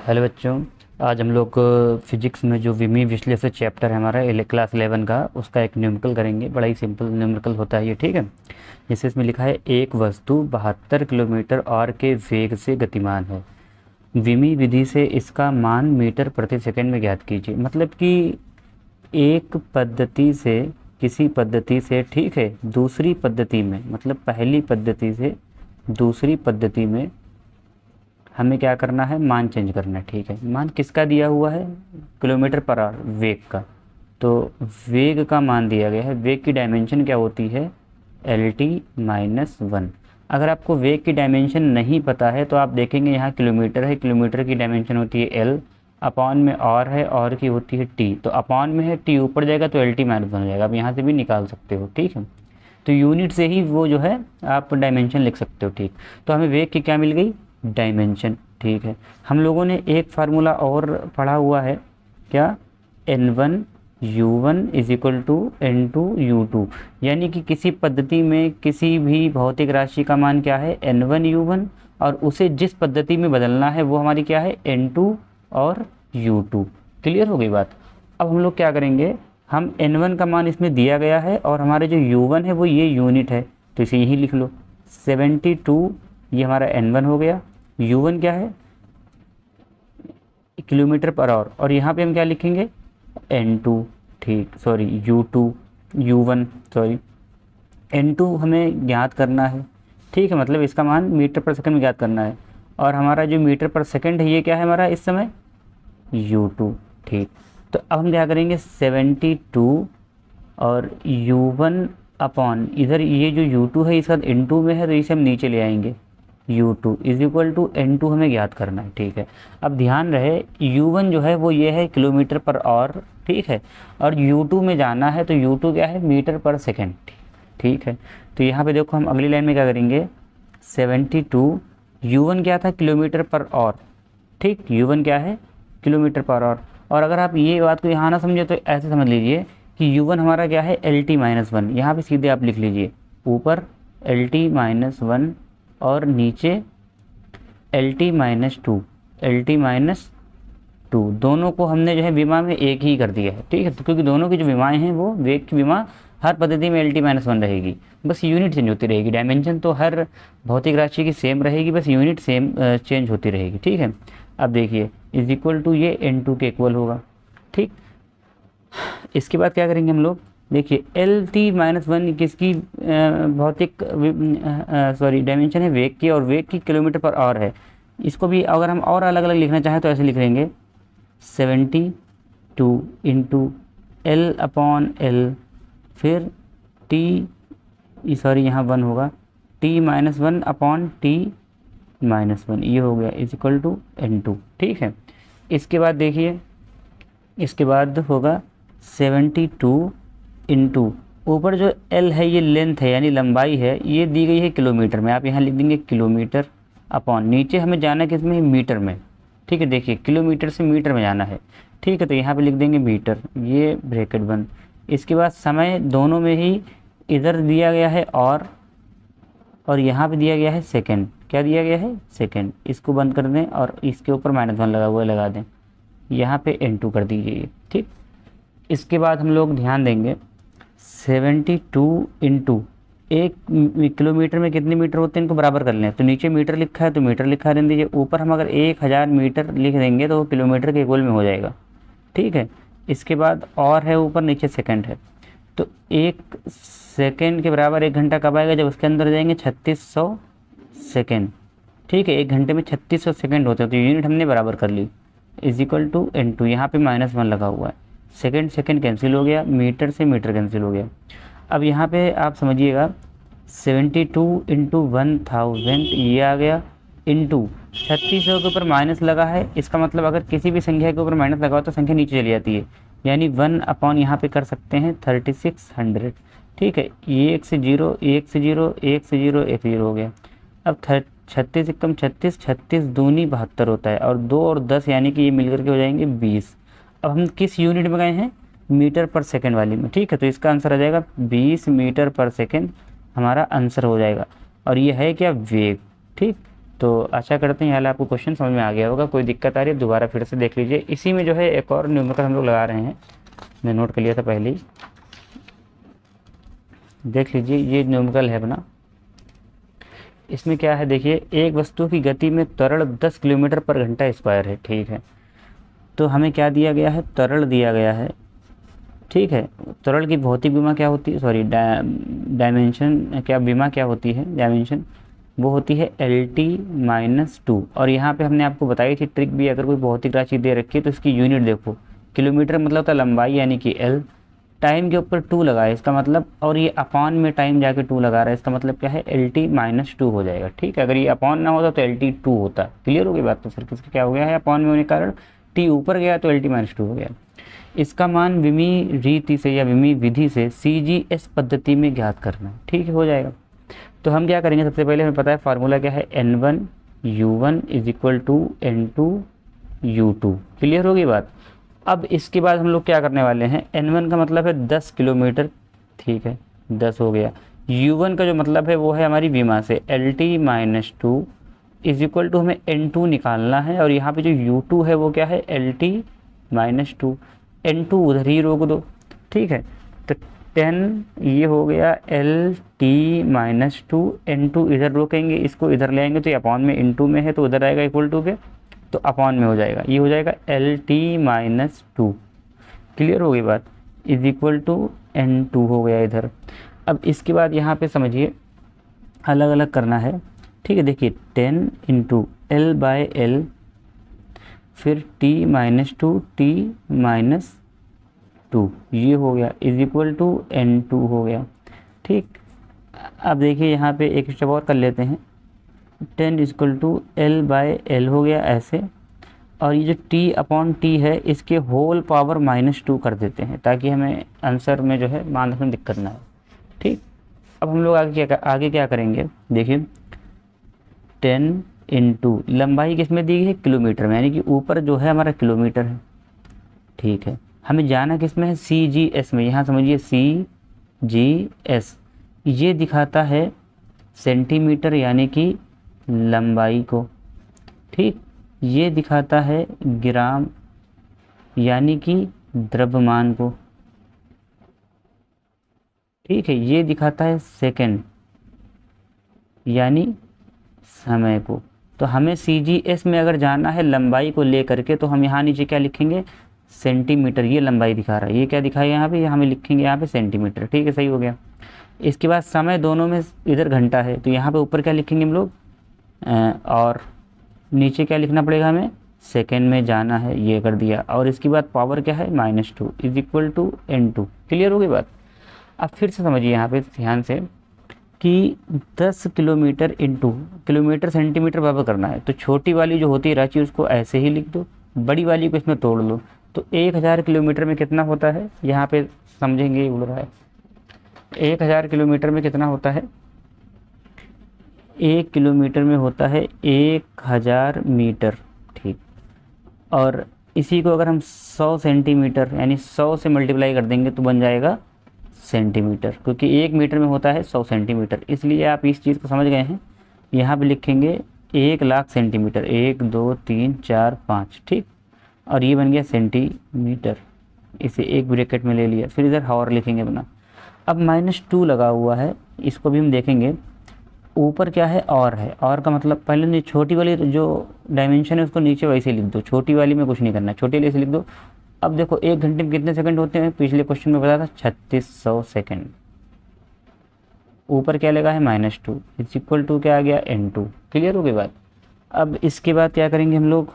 Hello बच्चों। आज हम लोग फिजिक्स में जो विमी विश्लेषण चैप्टर है हमारा क्लास 11 का, उसका एक न्यूमेरिकल करेंगे। बड़ा ही सिंपल न्यूमेरिकल होता है ये, ठीक है। जैसे इसमें लिखा है एक वस्तु 72 किलोमीटर और के वेग से गतिमान है, विमी विधि से इसका मान मीटर प्रति सेकंड में ज्ञात कीजिए। मतलब कि एक पद्धति से, किसी पद्धति से, ठीक है, दूसरी पद्धति में, मतलब पहली पद्धति से दूसरी पद्धति में हमें क्या करना है, मान चेंज करना है, ठीक है। मान किसका दिया हुआ है, किलोमीटर पर आवर, वेग का। तो वेग का मान दिया गया है। वेग की डायमेंशन क्या होती है, LT-1। अगर आपको वेग की डायमेंशन नहीं पता है तो आप देखेंगे यहाँ किलोमीटर है, किलोमीटर की डायमेंशन होती है L, अपॉन में और है, और की होती है T। तो अपॉन में है, T ऊपर जाएगा तो LT-1 हो जाएगा। आप यहाँ से भी निकाल सकते हो, ठीक है। तो यूनिट से ही वो जो है आप डायमेंशन लिख सकते हो, ठीक। तो हमें वेग की क्या मिल गई, डायमेंशन, ठीक है। हम लोगों ने एक फार्मूला और पढ़ा हुआ है, क्या, N1U1 is equal to N2U2। यानी कि किसी पद्धति में किसी भी भौतिक राशि का मान क्या है, N1U1, और उसे जिस पद्धति में बदलना है वो हमारी क्या है, N2 और U2। क्लियर हो गई बात। अब हम लोग क्या करेंगे, हम N1 का मान इसमें दिया गया है और हमारे जो U1 है वो ये यूनिट है, तो इसे यही लिख लो 72। ये हमारा N1 हो गया। U1 क्या है, किलोमीटर पर आवर, और यहाँ पे हम क्या लिखेंगे, N2, ठीक, सॉरी U1 सॉरी, N2 हमें ज्ञात करना है, ठीक है। मतलब इसका मान मीटर पर सेकंड में ज्ञात करना है, और हमारा जो मीटर पर सेकंड है ये क्या है हमारा इस समय, U2, ठीक। तो अब हम क्या करेंगे, 72 और U1 अपॉन, इधर ये जो U2 है इसका N2 में है तो इसे हम नीचे ले आएंगे, U2 is equal to N2 हमें ज्ञात करना है, ठीक है। अब ध्यान रहे U1 जो है वो ये है किलोमीटर पर आवर, ठीक है, और U2 में जाना है तो U2 क्या है, मीटर पर सेकंड, ठीक है। तो यहाँ पे देखो हम अगली लाइन में क्या करेंगे, 72, U1 क्या था, किलोमीटर पर आवर, ठीक, U1 क्या है, किलोमीटर पर आवर। और अगर आप ये बात को यहाँ ना समझे तो ऐसे समझ लीजिए कि U1 हमारा क्या है, LT-1। यहाँ पे सीधे आप लिख लीजिए, ऊपर LT-1 और नीचे LT-2, LT-2। दोनों को हमने जो है विमा में एक ही कर दिया है, ठीक है। तो क्योंकि दोनों की जो विमाएँ हैं वो वेग की विमा हर पद्धति में LT-1 रहेगी, बस यूनिट चेंज होती रहेगी। डायमेंशन तो हर भौतिक राशि की सेम रहेगी, बस यूनिट सेम चेंज होती रहेगी, ठीक है। अब देखिए इज इक्वल टू ये N2 के इक्वल होगा, ठीक। इसके बाद क्या करेंगे हम लोग, देखिए LT-1 किसकी भौतिक सॉरी डायमेंशन है, वेग की, और वेग की किलोमीटर पर आवर है। इसको भी अगर हम और अलग अलग लिखना चाहें तो ऐसे लिख लेंगे 72 इंटू L अपॉन L, फिर T, सॉरी यहाँ 1 होगा, T-1 अपॉन T-1, ये हो गया इज इक्वल टू N2, ठीक है। इसके बाद देखिए, इसके बाद होगा 72 इंटू, ऊपर जो L है ये लेंथ है यानी लंबाई है, ये दी गई है किलोमीटर में, आप यहाँ लिख देंगे किलोमीटर, अपॉन नीचे हमें जाना किस में, मीटर में, ठीक है। देखिए किलोमीटर से मीटर में जाना है, ठीक है, तो यहाँ पे लिख देंगे मीटर, ये ब्रैकेट बंद। इसके बाद समय दोनों में ही इधर दिया गया है और यहाँ पे दिया गया है सेकंड, क्या दिया गया है, सेकंड। इसको बंद कर दें और इसके ऊपर -1 लगा हुआ है लगा दें, यहाँ पे N2 कर दीजिए, ठीक। इसके बाद हम लोग ध्यान देंगे 72 इंटू, एक किलोमीटर में कितने मीटर होते हैं इनको बराबर कर लें। तो नीचे मीटर लिखा है तो मीटर लिखा रहने दीजिए, ऊपर हम अगर 1000 मीटर लिख देंगे तो वो किलोमीटर के इक्वल में हो जाएगा, ठीक है। इसके बाद और है ऊपर, नीचे सेकंड है, तो 1 सेकंड के बराबर 1 घंटा कब आएगा, जब उसके अंदर जाएंगे 3600 सेकंड, ठीक है। 1 घंटे में 3600 सेकंड होते हैं, तो यूनिट हमने बराबर कर ली, इज इक्वल टू N2। यहाँ पे -1 लगा हुआ है, सेकंड सेकंड कैंसिल हो गया, मीटर से मीटर कैंसिल हो गया। अब यहाँ पे आप समझिएगा 72 इंटू 1000 ये आ गया, इंटू 3600 के ऊपर माइनस लगा है, इसका मतलब अगर किसी भी संख्या के ऊपर माइनस लगा हो तो संख्या नीचे चली जाती है, यानी 1 अपॉन यहाँ पे कर सकते हैं 3600, ठीक है। ये 1 से 0, 1 से 0, 1 से 0, 1 से 0 हो गया। अब 36 एकम 36, 36 दूनी 72 होता है, और 2 और 10 यानी कि ये मिलकर के हो जाएंगे 20। अब हम किस यूनिट में गए हैं, मीटर पर सेकंड वाली में, ठीक है। तो इसका आंसर आ जाएगा 20 मीटर पर सेकंड, हमारा आंसर हो जाएगा। और ये है क्या, वेग, ठीक। तो आशा करते हैं हाल आपको क्वेश्चन समझ में आ गया होगा। कोई दिक्कत आ रही है दोबारा फिर से देख लीजिए। इसी में जो है एक और न्यूमेरिकल हम लोग लगा रहे हैं, मैं नोट कर लिया था पहले ही, देख लीजिए। ये न्यूमेरिकल है अपना। इसमें क्या है देखिए, एक वस्तु की गति में त्वरण 10 किलोमीटर पर घंटा स्क्वायर है, ठीक है। तो हमें क्या दिया गया है, त्वरण दिया गया है, ठीक है। त्वरण की भौतिक विमा क्या होती है, सॉरी डायमेंशन क्या, विमा क्या होती है, डायमेंशन वो होती है LT-2। और यहाँ पे हमने आपको बताई थी ट्रिक भी, अगर कोई भौतिक राशि दे रखी है तो इसकी यूनिट देखो, किलोमीटर मतलब होता है लंबाई यानी कि L, टाइम के ऊपर 2 लगाए इसका मतलब, और ये अपॉन में टाइम जाके 2 लगा रहा है, इसका मतलब क्या है LT-2 हो जाएगा, ठीक है। अगर ये अपॉन ना होता तो LT2 होता। क्लियर होगी बात। तो सर किसका क्या हो गया है, अपॉन में होने के कारण T ऊपर गया तो LT-2 हो गया। इसका मान विमी रीति से या विमी विधि से CGS पद्धति में ज्ञात करना है, ठीक है, हो जाएगा। तो हम क्या करेंगे, सबसे पहले हमें पता है फार्मूला क्या है, N1U1 = N2U2। क्लियर होगी बात। अब इसके बाद हम लोग क्या करने वाले हैं, N1 का मतलब है 10 किलोमीटर, ठीक है, 10 हो गया। U1 का जो मतलब है वो है हमारी विमा से LT-2 = हमें N2 निकालना है, और यहाँ पे जो U2 है वो क्या है LT-2, N2 उधर ही रोक दो, ठीक है। तो 10 ये हो गया LT-2, N2 इधर रोकेंगे, इसको इधर ले आएंगे तो ये अपॉन में इनटू में है तो उधर आएगा इक्वल टू के, तो अपॉन में हो जाएगा, ये हो जाएगा LT-2। क्लियर हो गई बात, = N2 हो गया इधर। अब इसके बाद यहाँ पे समझिए अलग अलग करना है, ठीक है। देखिए 10 × L/L, फिर T-2 T-2, ये हो गया = N2 हो गया, ठीक। अब देखिए यहाँ पे एक स्टेप और कर लेते हैं, 10 = L/L हो गया ऐसे, और ये जो T/T है इसके होल पावर -2 कर देते हैं, ताकि हमें आंसर में जो है मान रखने में दिक्कत ना हो, ठीक। अब हम लोग आगे क्या करेंगे, देखिए 10 × लंबाई किस में दी गई है, किलोमीटर में, यानी कि ऊपर जो है हमारा किलोमीटर है, ठीक है। हमें जाना किस में है, CGS में। यहाँ समझिए CGS ये दिखाता है सेंटीमीटर यानी कि लंबाई को, ठीक। ये दिखाता है ग्राम यानी कि द्रव्यमान को, ठीक है। ये दिखाता है सेकंड यानी समय को। तो हमें CGS में अगर जाना है लंबाई को लेकर के, तो हम यहाँ नीचे क्या लिखेंगे, सेंटीमीटर। ये लंबाई दिखा रहा है, ये क्या दिखाया यहाँ पे, हमें लिखेंगे यहाँ पे सेंटीमीटर, ठीक है, सही हो गया। इसके बाद समय दोनों में, इधर घंटा है तो यहाँ पे ऊपर क्या लिखेंगे हम लोग, और नीचे क्या लिखना पड़ेगा हमें, सेकेंड में जाना है, ये कर दिया। और इसके बाद पावर क्या है -2 = N2। क्लियर होगी बात। अब फिर से समझिए यहाँ पे ध्यान से कि 10 किलोमीटर × किलोमीटर सेंटीमीटर बराबर करना है, तो छोटी वाली जो होती है राशि उसको ऐसे ही लिख दो, बड़ी वाली को इसमें तोड़ लो। तो 1000 किलोमीटर में कितना होता है, यहाँ पे समझेंगे उड़ रहा है, 1000 किलोमीटर में कितना होता है, 1 किलोमीटर में होता है 1000 मीटर, ठीक। और इसी को अगर हम 100 सेंटीमीटर यानी 100 से मल्टीप्लाई कर देंगे तो बन जाएगा सेंटीमीटर, क्योंकि 1 मीटर में होता है 100 सेंटीमीटर। इसलिए आप इस चीज़ को समझ गए हैं। यहाँ पे लिखेंगे 1,00,000 सेंटीमीटर, 1 2 3 4 5, ठीक। और ये बन गया सेंटीमीटर, इसे एक ब्रैकेट में ले लिया। फिर इधर हावर लिखेंगे अपना। अब -2 लगा हुआ है, इसको भी हम देखेंगे। ऊपर क्या है, और है, और का मतलब पहले छोटी वाली जो डायमेंशन है उसको नीचे वैसे लिख दो, छोटी वाली में कुछ नहीं करना, छोटी वाली से लिख दो। अब देखो 1 घंटे में कितने सेकंड होते हैं, पिछले क्वेश्चन में बताया था 3600 सेकंड। ऊपर क्या लगा है -2 = क्या आ गया, N2। क्लियर हो गई बात। अब इसके बाद क्या करेंगे हम लोग,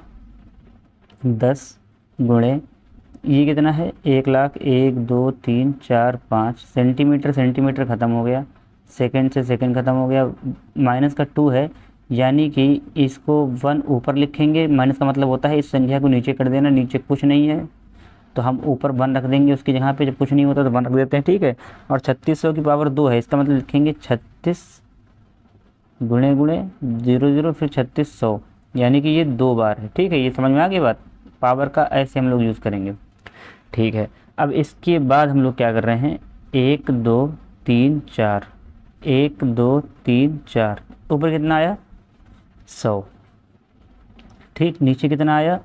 10 गुणे ये कितना है, 1,00,000, 1 2 3 4 5 सेंटीमीटर, सेंटीमीटर ख़त्म हो गया, सेकंड से सेकंड ख़त्म हो गया, माइनस का 2 है, यानी कि इसको 1 ऊपर लिखेंगे। माइनस का मतलब होता है इस संख्या को नीचे कर देना, नीचे कुछ नहीं है तो हम ऊपर 1 रख देंगे उसकी जगह पे, जब कुछ नहीं होता तो 1 रख देते हैं, ठीक है। और 3600 की पावर 2 है, इसका मतलब लिखेंगे 36 गुणे 00 फिर 3600, यानी कि ये 2 बार है, ठीक है। ये समझ में आ गई बात, पावर का ऐसे हम लोग यूज़ करेंगे, ठीक है। अब इसके बाद हम लोग क्या कर रहे हैं, 1 2 3 4, 1 2 3 4, ऊपर कितना आया 100। ठीक, नीचे कितना आया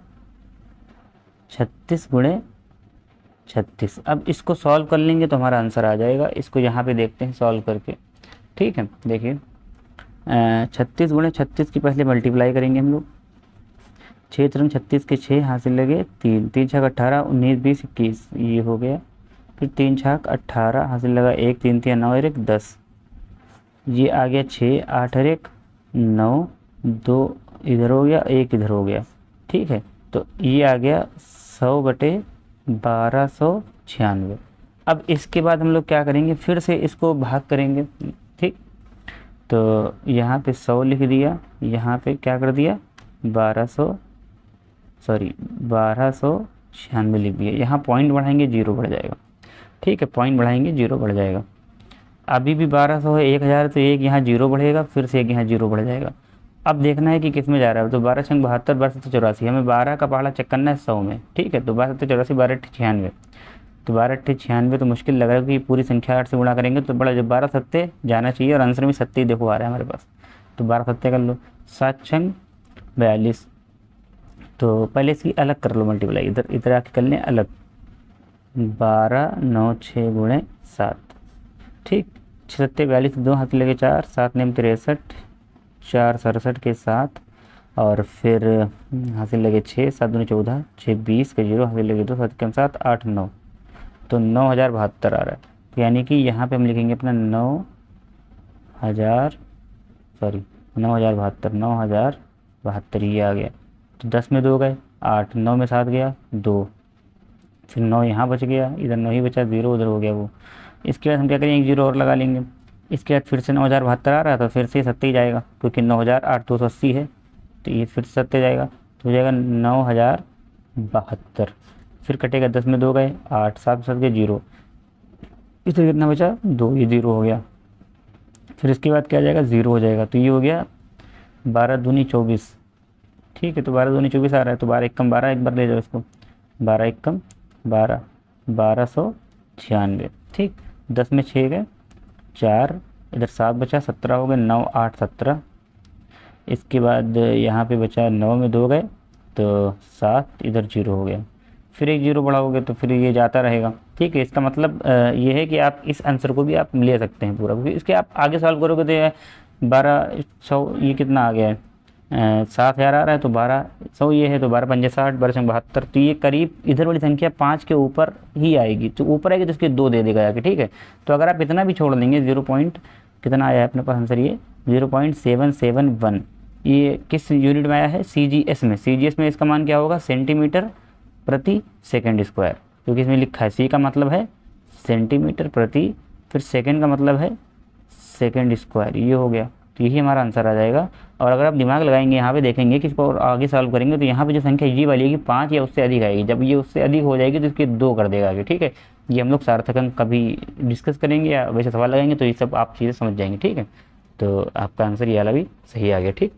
36 गुणे 36। अब इसको सॉल्व कर लेंगे तो हमारा आंसर आ जाएगा। इसको यहाँ पे देखते हैं सॉल्व करके। ठीक है, देखिए 36 गुणे 36 की पहले मल्टीप्लाई करेंगे हम लोग। 6 3 36 के 6 हासिल लगे 3, 3 छक 18, 19 20 21, ये हो गया। फिर 3 छक 18 हासिल लगा 1, 3 3 9 1 10, ये आ गया 6, 8 और 1 9, 2 इधर हो गया, 1 इधर हो गया। ठीक है, तो ये आ गया 100 बटे 1296। अब इसके बाद हम लोग क्या करेंगे, फिर से इसको भाग करेंगे। ठीक, तो यहाँ पे 100 लिख दिया, यहाँ पे क्या कर दिया 1296 लिख दिया। यहाँ पॉइंट बढ़ाएंगे 0 बढ़ जाएगा। ठीक है, पॉइंट बढ़ाएंगे 0 बढ़ जाएगा। अभी भी 1200 है, 1000 तो एक यहाँ 0 बढ़ेगा, फिर से एक यहाँ 0 बढ़ जाएगा। अब देखना है कि किस में जा रहा है। तो 12 छंग 72, 12 7 84, हमें 12 का पहाड़ा चेक करना है 100 में। ठीक है, तो 12 7 84, 12 8 96, तो 12 8 96 तो मुश्किल लग रहा है कि पूरी संख्या 8 से गुणा करेंगे तो बड़ा, जब 12 सत्ते जाना चाहिए और आंसर में 70 देखो आ रहा है हमारे पास। तो 12 सत्ते कर लो, 7 छंग 42। तो पहले इसकी अलग कर लो मल्टीप्लाई, इधर आके कर लें अलग। 12 9 6 गुणे 7। ठीक, 6 सत्ते 42, 2 हाथ लगे 4, 7 नेम 63, 4 67 के 7, और फिर हासिल लगे 6, 7 दूनी 14, 6 20 के 0 हासिल लगे 2, 7 कम 7 8 9, तो 9072 आ रहा है। तो यानी कि यहाँ पे हम लिखेंगे अपना 9072 ये आ गया। तो 10 में 2 गए 8, 9 में 7 गया 2, फिर 9 यहाँ बच गया, इधर 9 ही बचा, 0 उधर हो गया वो। इसके बाद हम क्या करेंगे, 1 0 और लगा लेंगे। इसके बाद फिर से 9072 आ रहा है तो फिर से 70 जाएगा, क्योंकि 9008 280 है, तो ये फिर से 70 जाएगा, तो हो जाएगा 9072। फिर कटेगा, 10 में 2 गए 8, 7 7 के 0, इधर कितना बचा 2, ये 0 हो गया। फिर इसके बाद क्या जाएगा 0 हो जाएगा, तो ये हो गया 12 दूनी 24। ठीक है, तो 12 दूनी 24 आ रहा है, तो 12 एकम 12, एक बार ले जाओ इसको, 12 एकम 12, 1296। ठीक, 10 में 6 गए 4, इधर 7 बचा, 17 हो गए, 9 8 17। इसके बाद यहाँ पे बचा 9 में 2 गए तो 7, इधर 0 हो गया, फिर एक 0 बढ़ाओगे तो फिर ये जाता रहेगा। ठीक है, इसका मतलब ये है कि आप इस आंसर को भी आप ले सकते हैं पूरा, क्योंकि इसके आप आगे सॉल्व करोगे तो ये 1200, ये कितना आ गया है 7000 आ रहा है, तो 1200 ये है, तो 12 पंजे 60, 12 छंग 72, तो ये करीब इधर वाली संख्या 5 के ऊपर ही आएगी। तो ऊपर आएगी तो इसके 2 दे देगा जाके। ठीक है, तो अगर आप इतना भी छोड़ देंगे 0 पॉइंट कितना आया है अपने पास आंसर, ये 0.771। ये किस यूनिट में आया है, CGS में। CGS में इसका मान क्या होगा, सेंटीमीटर प्रति सेकेंड स्क्वायर, क्योंकि इसमें लिखा है C का मतलब है सेंटीमीटर प्रति, फिर सेकेंड का मतलब है सेकेंड स्क्वायर, ये हो गया। तो यही हमारा आंसर आ जाएगा। और अगर आप दिमाग लगाएंगे यहाँ पे देखेंगे कि इसको और आगे सॉल्व करेंगे तो यहाँ पे जो संख्या ये वाली है कि 5 या उससे अधिक आएगी। जब ये उससे अधिक हो जाएगी तो इसके 2 कर देगा आगे। ठीक है, ये हम लोग सार्थक अंक कभी डिस्कस करेंगे या वैसे सवाल लगाएंगे तो ये सब आप चीज़ें समझ जाएंगे। ठीक है, तो आपका आंसर ये वाला भी सही आ गया। ठीक।